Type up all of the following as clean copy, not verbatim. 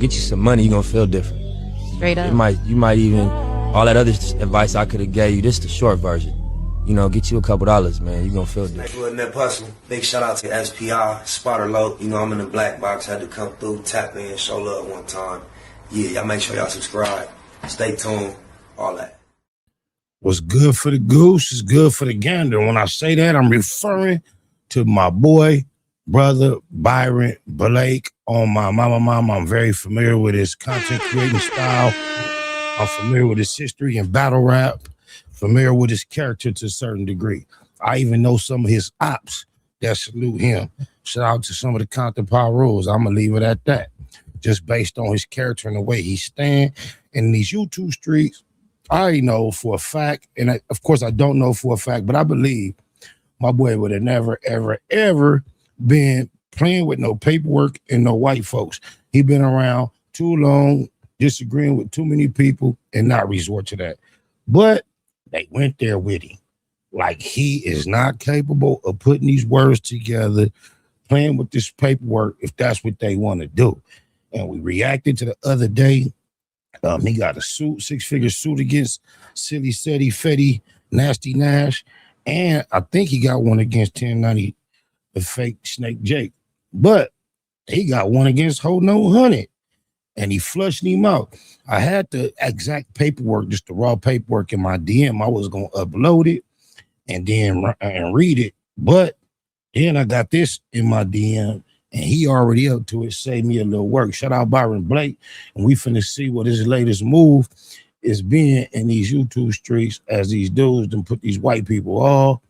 get you some money, you're gonna feel different. Straight up. You might even, all that other advice I could have gave you, this the short version. You know, get you a couple dollars, man. You're gonna feel different. That hustle. Big shout out to SPI, Spotter Low. You know, I'm in the black box. Had to come through, tap in, show love one time. Yeah, y'all make sure y'all subscribe. Stay tuned. All that. What's good for the goose is good for the gander. When I say that, I'm referring to my boy, brother, Byron Blake. On my mama, I'm very familiar with his content creating style. I'm familiar with his history and battle rap. Familiar with his character to a certain degree. I even know some of his ops that salute him. Shout out to some of the Compton Power Rules. I'm going to leave it at that. Just based on his character and the way he stand in these YouTube streets, I know for a fact, and of course I don't know for a fact, but I believe my boy would have never, ever, ever been playing with no paperwork and no white folks. He been around too long, disagreeing with too many people and not resort to that. But they went there with him. Like he is not capable of putting these words together, playing with this paperwork if that's what they want to do. And we reacted to the other day. He got a suit, 6-figure suit against Silly Seti Fetty, Nasty Nash. And I think he got one against 1090, the fake Snake Jake. But he got one against Ho No 100. And he flushed him out. I had the exact paperwork, just the raw paperwork in my DM. I was going to upload it and then read it. But then I got this in my DM. And he already up to it, saved me a little work. Shout out Byron Blake. And we finna see what his latest move is being in these YouTube streets as these dudes done put these white people all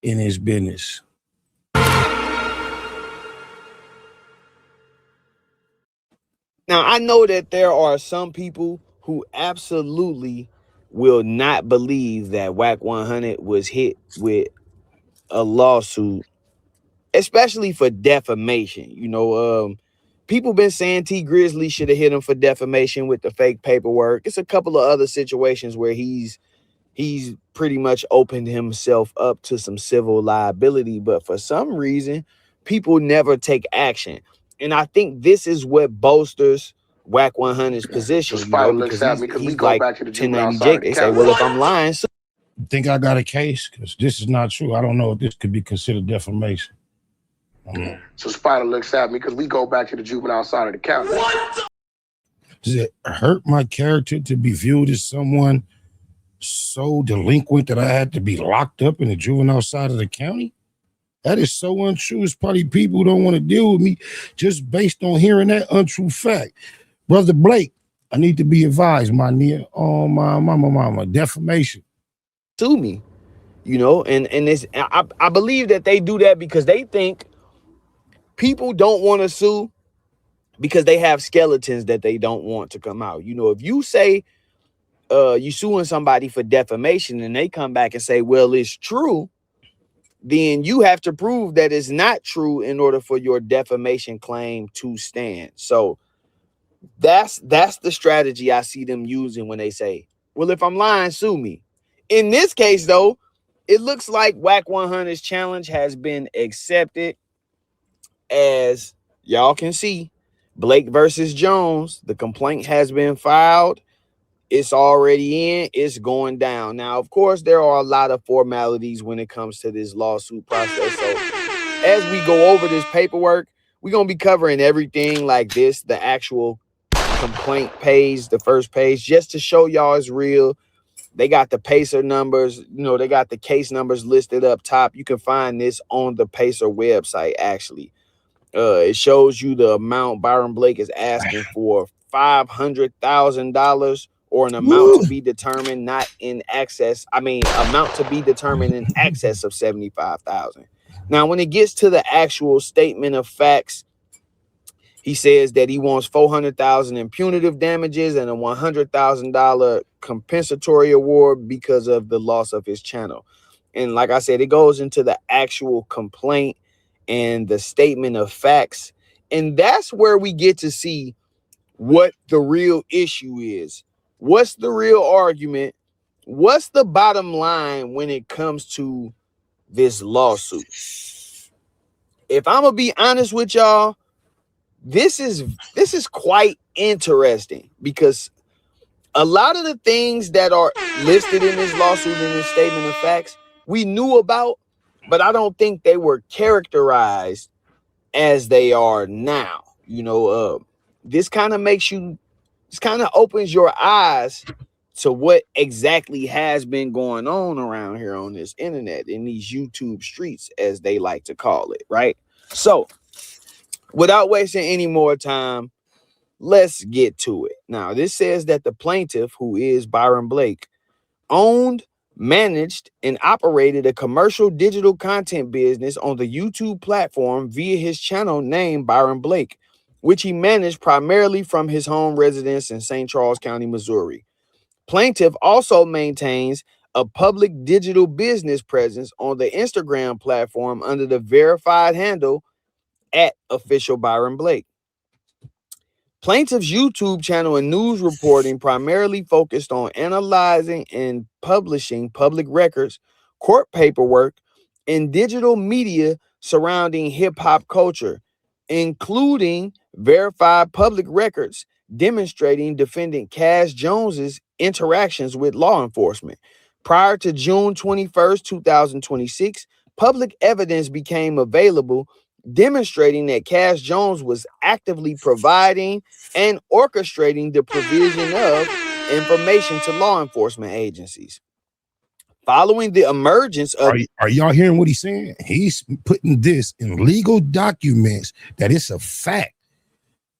in his business. Now, I know that there are some people who absolutely will not believe that Wack100 was hit with a lawsuit, especially for defamation. You know, people been saying T Grizzly should have hit him for defamation with the fake paperwork. It's a couple of other situations where he's pretty much opened himself up to some civil liability, but for some reason, people never take action. And I think this is what bolsters Wack100's position. So you know, because he's like 1090 Jake. They say, well, if I'm lying, so you think I got a case? Because this is not true. I don't know if this could be considered defamation. So Spider looks at me because we go back to the juvenile side of the county. Does it hurt my character to be viewed as someone so delinquent that I had to be locked up in the juvenile side of the county? That is so untrue. It's probably people who don't want to deal with me just based on hearing that untrue fact. Brother Blake, I need to be advised, my near, oh my mama, defamation. To me, you know, and it's, I believe that they do that because they think people don't want to sue because they have skeletons that they don't want to come out. You know, if you say you suing somebody for defamation and they come back and say, well, it's true, then you have to prove that it's not true in order for your defamation claim to stand. So that's the strategy I see them using when they say, well, if I'm lying, sue me. In this case, though, it looks like Wack100's challenge has been accepted. As y'all can see, Blake versus Jones, the complaint has been filed. It's already in. It's going down. Now, of course, there are a lot of formalities when it comes to this lawsuit process. So as we go over this paperwork, we're going to be covering everything like this, the actual complaint page, the first page, just to show y'all it's real. They got the Pacer numbers. You know, they got the case numbers listed up top. You can find this on the Pacer website, actually. It shows you the amount Byron Blake is asking for, $500,000, or an amount to be determined not in excess. I mean, amount to be determined in excess of $75,000. Now, when it gets to the actual statement of facts, he says that he wants $400,000 in punitive damages and a $100,000 compensatory award because of the loss of his channel. And like I said, it goes into the actual complaint and the statement of facts. And that's where we get to see what the real issue is. What's the real argument? What's the bottom line when it comes to this lawsuit? If I'm gonna be honest with y'all, this is quite interesting because a lot of the things that are listed in this lawsuit, in this statement of facts, we knew about, but I don't think they were characterized as they are now. You know, this kind of opens your eyes to what exactly has been going on around here on this internet, in these YouTube streets, as they like to call it, right? So, without wasting any more time, let's get to it. Now, this says that the plaintiff, who is Byron Blake, owned, managed, and operated a commercial digital content business on the YouTube platform via his channel named Byron Blake, which he managed primarily from his home residence in St. Charles County, Missouri. Plaintiff also maintains a public digital business presence on the Instagram platform under the verified handle @official Byron Blake. Plaintiff's YouTube channel and news reporting primarily focused on analyzing and publishing public records, court paperwork, and digital media surrounding hip-hop culture, including verified public records demonstrating defendant Cash Jones's interactions with law enforcement. Prior to June 21st, 2026, public evidence became available demonstrating that Cash Jones was actively providing and orchestrating the provision of information to law enforcement agencies. Following the emergence of... Are y'all hearing what he's saying? He's putting this in legal documents that it's a fact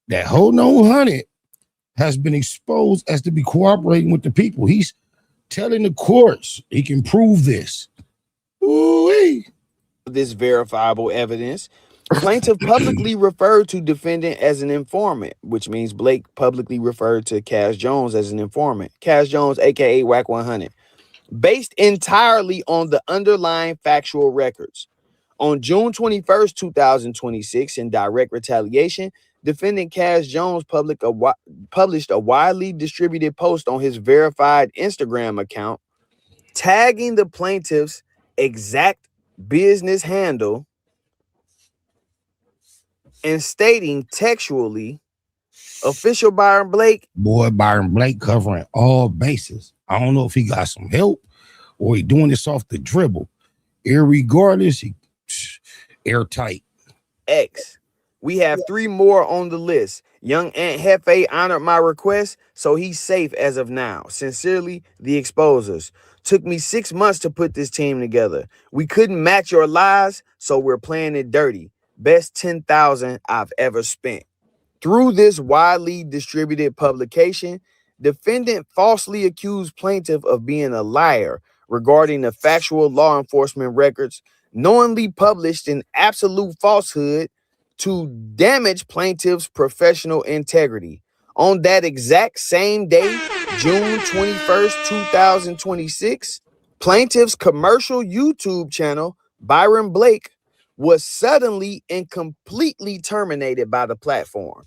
that Hold On 100 has been exposed as to be cooperating with the people. He's telling the courts he can prove this. Ooh-wee. This verifiable evidence, plaintiff publicly referred to defendant as an informant, which means Blake publicly referred to Cash Jones as an informant. Cash Jones, aka Wack100, based entirely on the underlying factual records. On June 21st, 2026, in direct retaliation, defendant Cash Jones published a widely distributed post on his verified Instagram account, tagging the plaintiff's exact business handle and stating textually, "Official Byron Blake." Boy, Byron Blake covering all bases. I don't know if he got some help or he doing this off the dribble. Irregardless, he airtight. X. We have 3 more on the list. Young Aunt Hefe honored my request, so he's safe as of now. Sincerely, the Exposers. Took me 6 months to put this team together. We couldn't match your lies, so we're playing it dirty. Best 10,000 I've ever spent. Through this widely distributed publication, defendant falsely accused plaintiff of being a liar regarding the factual law enforcement records, knowingly published an absolute falsehood to damage plaintiff's professional integrity. On that exact same day, June 21st, 2026, plaintiff's commercial YouTube channel, Byron Blake, was suddenly and completely terminated by the platform.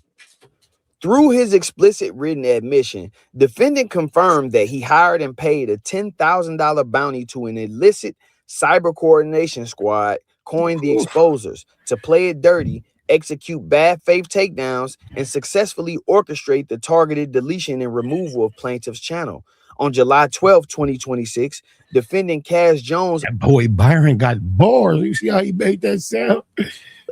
Through his explicit written admission, defendant confirmed that he hired and paid a $10,000 bounty to an illicit cyber coordination squad, coined the Exposers, to play it dirty, execute bad faith takedowns, and successfully orchestrate the targeted deletion and removal of plaintiff's channel. On July 12, 2026, defendant Cash Jones, that boy Byron got bars. You see how he made that sound?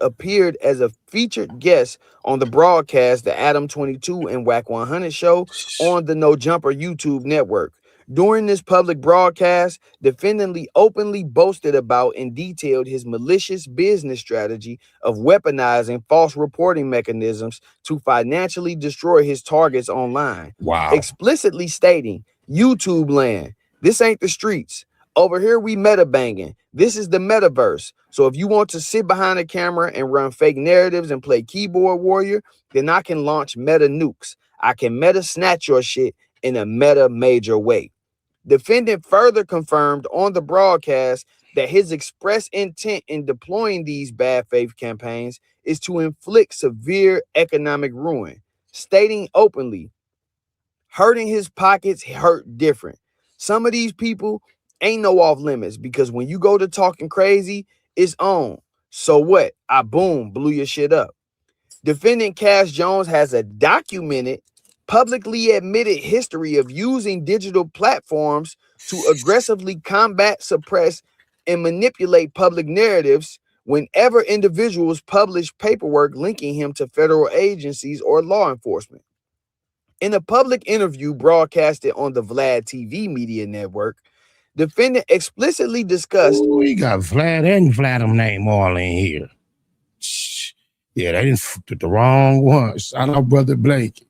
Appeared as a featured guest on the broadcast, the Adam 22 and Wack100 show on the No Jumper YouTube network. During this public broadcast, defendant openly boasted about and detailed his malicious business strategy of weaponizing false reporting mechanisms to financially destroy his targets online. Wow. Explicitly stating, "YouTube land, this ain't the streets. Over here, we meta banging. This is the metaverse. So if you want to sit behind a camera and run fake narratives and play keyboard warrior, then I can launch meta nukes. I can meta snatch your shit in a meta major way." Defendant further confirmed on the broadcast that his express intent in deploying these bad faith campaigns is to inflict severe economic ruin, stating openly, "Hurting his pockets hurt different. Some of these people ain't no off limits because when you go to talking crazy, it's on. So what? I blew your shit up." Defendant Cash Jones has a documented, publicly admitted history of using digital platforms to aggressively combat, suppress, and manipulate public narratives whenever individuals publish paperwork linking him to federal agencies or law enforcement. In a public interview broadcasted on the Vlad TV media network, defendant explicitly discussed. We got Vlad and Vladimir name all in here. Yeah, they didn't put the wrong one. Shout out Brother Blake.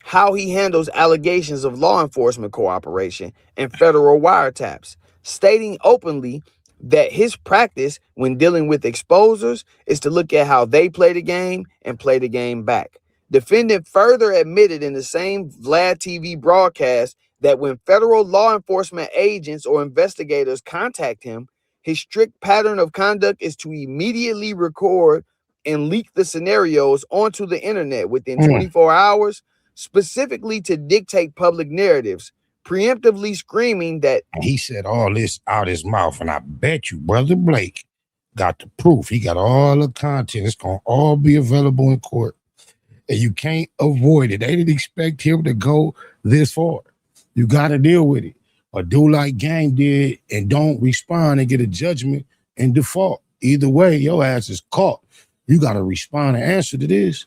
How he handles allegations of law enforcement cooperation and federal wiretaps, stating openly that his practice when dealing with exposers is to look at how they play the game and play the game back. Defendant further admitted in the same Vlad TV broadcast that when federal law enforcement agents or investigators contact him, his strict pattern of conduct is to immediately record and leak the scenarios onto the internet within 24 hours, specifically to dictate public narratives, preemptively screaming that he said all this out his mouth, and I bet you Brother Blake got the proof. He got all the content. It's going to all be available in court, and you can't avoid it. They didn't expect him to go this far. You got to deal with it, or do like Gang did and don't respond and get a judgment and default. Either way, your ass is caught. You got to respond and answer to this.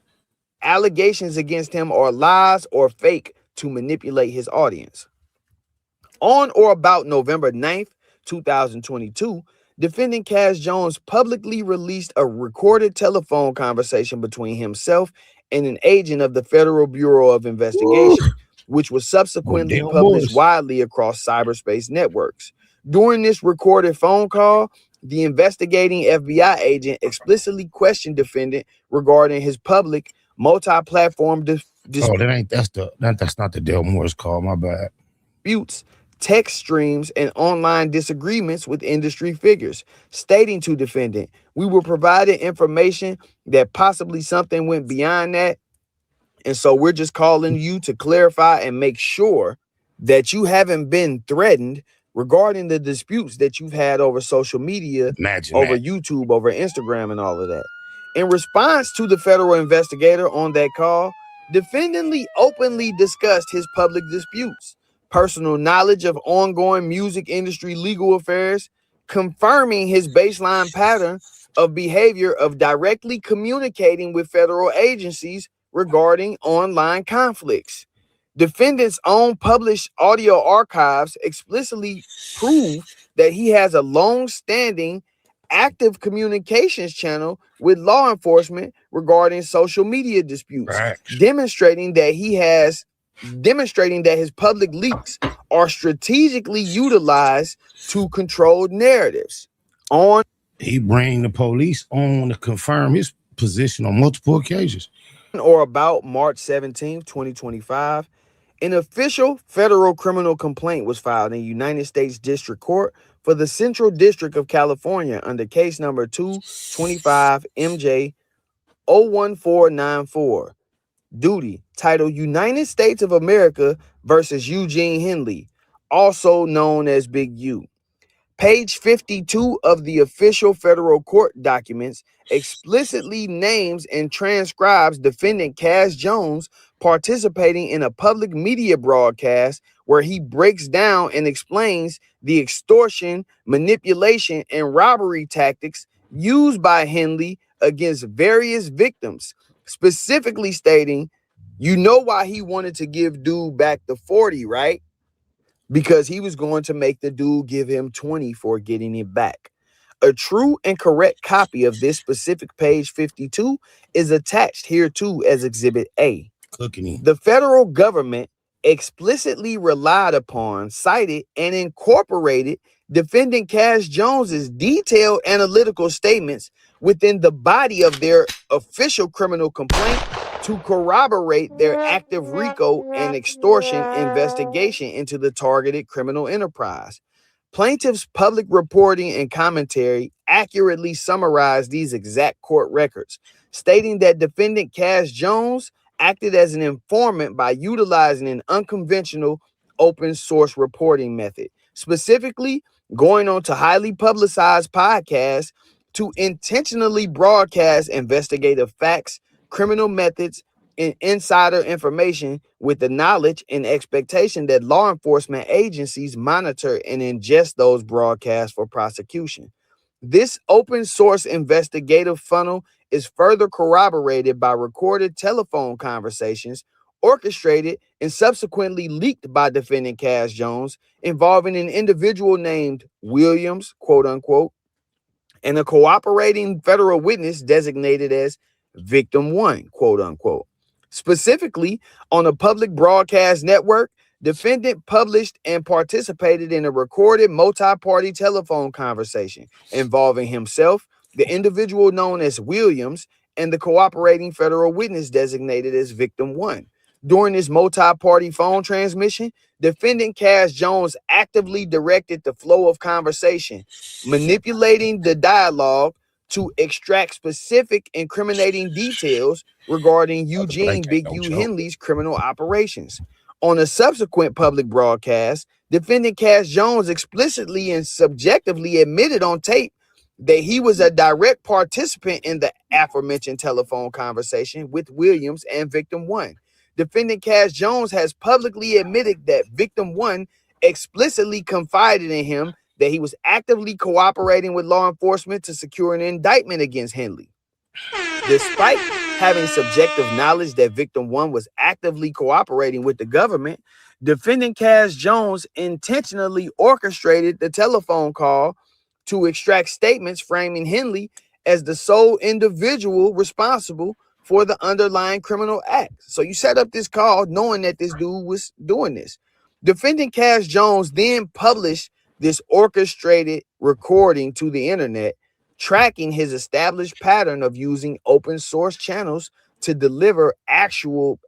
Allegations against him are lies or fake to manipulate his audience. On or about November 9th, 2022, defendant Cash Jones publicly released a recorded telephone conversation between himself and an agent of the Federal Bureau of Investigation, which was subsequently published widely across cyberspace networks. During this recorded phone call, the investigating FBI agent explicitly questioned defendant regarding his public multi-platform that's not the Del Moore's call, my bad. Disputes, text streams, and online disagreements with industry figures, stating to defendant, we were provided information that possibly something went beyond that, and so we're just calling you to clarify and make sure that you haven't been threatened regarding the disputes that you've had over social media, over YouTube, over Instagram, and all of that. In response to the federal investigator on that call, defendant openly discussed his public disputes, personal knowledge of ongoing music industry legal affairs, confirming his baseline pattern of behavior of directly communicating with federal agencies regarding online conflicts. Defendant's own published audio archives explicitly prove that he has a long-standing active communications channel with law enforcement regarding social media disputes, demonstrating that his public leaks are strategically utilized to control narratives. He bring the police on to confirm his position on multiple occasions. Or about March 17, 2025, an official federal criminal complaint was filed in United States District Court for the Central District of California under case number 225 MJ 01494. Duty, titled United States of America versus Eugene Henley, also known as Big U. Page 52 of the official federal court documents explicitly names and transcribes defendant Cash Jones participating in a public media broadcast where he breaks down and explains the extortion, manipulation, and robbery tactics used by Henley against various victims, specifically stating, you know why he wanted to give dude back the 40, right? Because he was going to make the dude give him 20 for getting it back. A true and correct copy of this specific page 52 is attached here too as Exhibit A. The federal government explicitly relied upon, cited, and incorporated defendant Cash Jones's detailed analytical statements within the body of their official criminal complaint to corroborate their active RICO and extortion investigation into the targeted criminal enterprise. Plaintiff's public reporting and commentary accurately summarize these exact court records, stating that defendant Cash Jones acted as an informant by utilizing an unconventional open source reporting method, specifically going on to highly publicized podcasts to intentionally broadcast investigative facts, criminal methods and insider information with the knowledge and expectation that law enforcement agencies monitor and ingest those broadcasts for prosecution. This open source investigative funnel is further corroborated by recorded telephone conversations orchestrated and subsequently leaked by defendant Cass Jones involving an individual named Williams, quote unquote, and a cooperating federal witness designated as victim one, quote unquote. Specifically, on a public broadcast network, defendant published and participated in a recorded multi-party telephone conversation involving himself, the individual known as Williams, and the cooperating federal witness designated as victim one. During this multi-party phone transmission, defendant Cass Jones actively directed the flow of conversation, manipulating the dialogue to extract specific incriminating details regarding Eugene Big U Henley's criminal operations. On a subsequent public broadcast, defendant Cass Jones explicitly and subjectively admitted on tape that he was a direct participant in the aforementioned telephone conversation with Williams and victim one. Defendant Cass Jones has publicly admitted that victim one explicitly confided in him that he was actively cooperating with law enforcement to secure an indictment against Henley. Despite having subjective knowledge that victim one was actively cooperating with the government, defendant Cass Jones intentionally orchestrated the telephone call to extract statements framing Henley as the sole individual responsible for the underlying criminal act. So you set up this call knowing that this dude was doing this. Defendant Cass Jones then published this orchestrated recording to the internet, tracking his established pattern of using open source channels to deliver actionable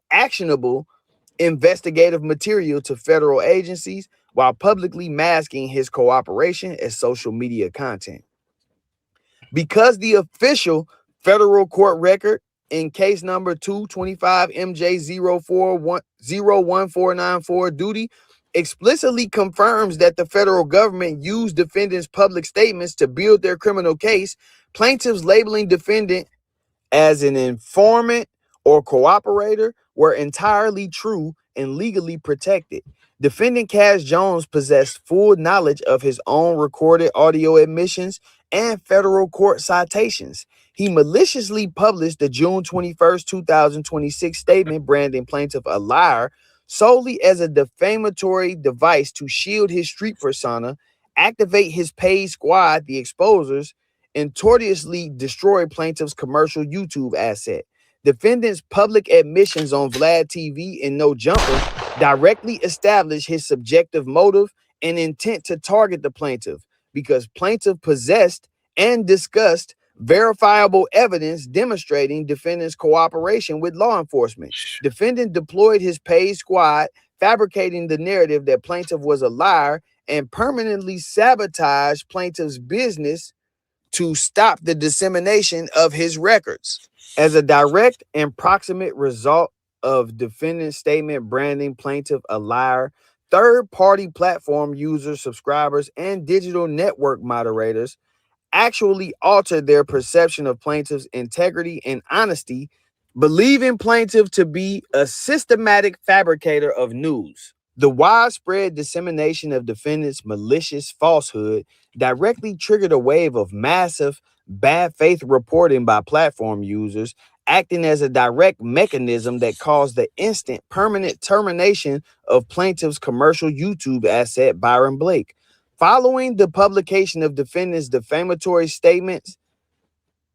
investigative material to federal agencies while publicly masking his cooperation as social media content. Because the official federal court record in case number 225 MJ01494 duty explicitly confirms that the federal government used defendants' public statements to build their criminal case, plaintiffs labeling defendant as an informant or cooperator were entirely true and legally protected. Defendant Cass Jones possessed full knowledge of his own recorded audio admissions and federal court citations. He maliciously published the June 21st, 2026 statement branding plaintiff a liar solely as a defamatory device to shield his street persona, activate his paid squad, the exposers, and tortiously destroy plaintiff's commercial YouTube asset. Defendant's public admissions on Vlad TV and No Jumper directly establish his subjective motive and intent to target the plaintiff because plaintiff possessed and discussed verifiable evidence demonstrating defendant's cooperation with law enforcement. Defendant deployed his paid squad, fabricating the narrative that plaintiff was a liar and permanently sabotaged plaintiff's business to stop the dissemination of his records. As a direct and proximate result of defendant's statement branding plaintiff a liar, third-party platform users, subscribers, and digital network moderators actually altered their perception of plaintiff's integrity and honesty, believing plaintiff to be a systematic fabricator of news. The widespread dissemination of defendant's malicious falsehood directly triggered a wave of massive bad faith reporting by platform users, acting as a direct mechanism that caused the instant permanent termination of plaintiff's commercial YouTube asset, Byron Blake. Following the publication of defendant's defamatory statements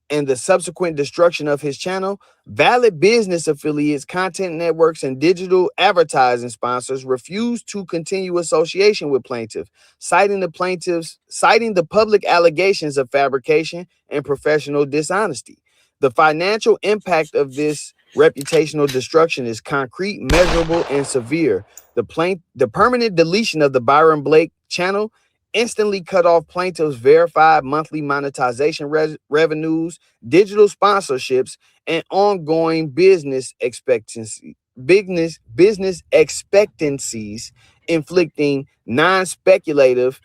and the subsequent destruction of his channel, valid business affiliates, content networks, and digital advertising sponsors refused to continue association with plaintiff, citing the public allegations of fabrication and professional dishonesty. The financial impact of this reputational destruction is concrete, measurable, and severe. The permanent deletion of the Byron Blake channel instantly cut off plaintiff's verified monthly monetization revenues, digital sponsorships, and ongoing business expectancies, inflicting non-speculative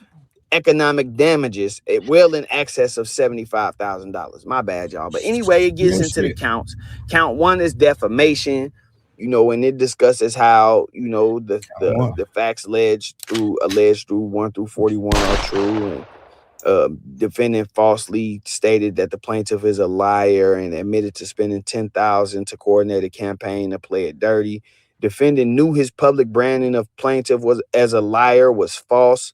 economic damages, well in excess of $75,000. My bad, y'all. But anyway, it gets into the counts. Count 1 is defamation, you know, and it discusses how, you know, the facts alleged through 1 through 41 are true, and defendant falsely stated that the plaintiff is a liar and admitted to spending $10,000 to coordinate a campaign to play it dirty. Defendant knew his public branding of plaintiff was as a liar was false.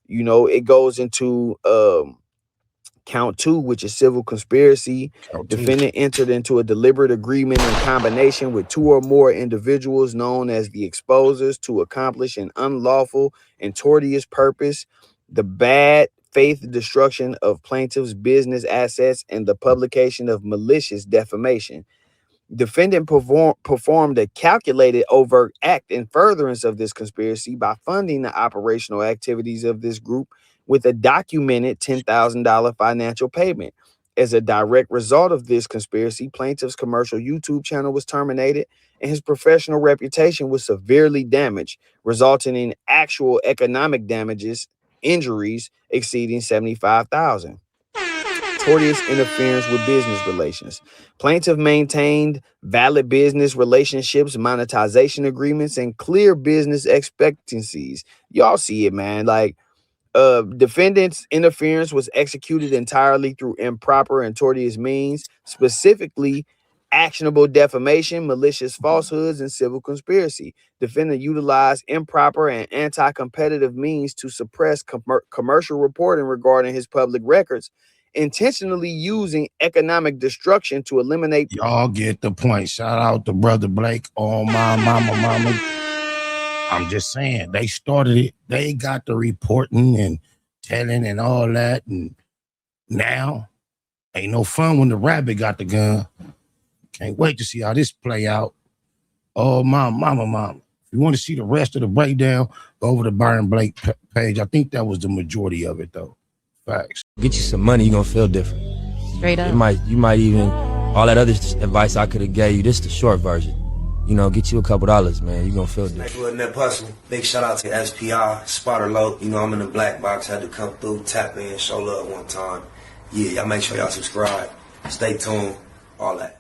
You know, it goes into count 2, which is civil conspiracy. Defendant entered into a deliberate agreement in combination with 2 or more individuals known as the exposers to accomplish an unlawful and tortious purpose, the bad faith destruction of plaintiff's business assets, and the publication of malicious defamation. Defendant performed a calculated overt act in furtherance of this conspiracy by funding the operational activities of this group with a documented $10,000 financial payment. As a direct result of this conspiracy, plaintiff's commercial YouTube channel was terminated and his professional reputation was severely damaged, resulting in actual economic damages, injuries exceeding $75,000. Tortious interference with business relations. Plaintiff maintained valid business relationships, monetization agreements, and clear business expectancies. Y'all see it, man. Like, defendant's interference was executed entirely through improper and tortious means, specifically actionable defamation, malicious falsehoods, and civil conspiracy. Defendant utilized improper and anti-competitive means to suppress commercial reporting regarding his public records, intentionally using economic destruction to eliminate. Y'all get the point. Shout out to Brother Blake on my mama. I'm just saying, they started it. They got the reporting and telling and all that. And now ain't no fun when the rabbit got the gun. Can't wait to see how this play out. Oh, mama. If you want to see the rest of the breakdown, go over to Byron Blake page. I think that was the majority of it, though. Facts. Get you some money, you're gonna feel different. Straight up. You might even, all that other advice I could have gave you, this is the short version. You know, get you a couple dollars, man. You're gonna feel different. Wasn't that possible? Big shout out to SPI, Spotter Low. You know, I'm in the black box, had to come through, tap in, show love one time. Yeah, y'all make sure y'all subscribe. Stay tuned, all that.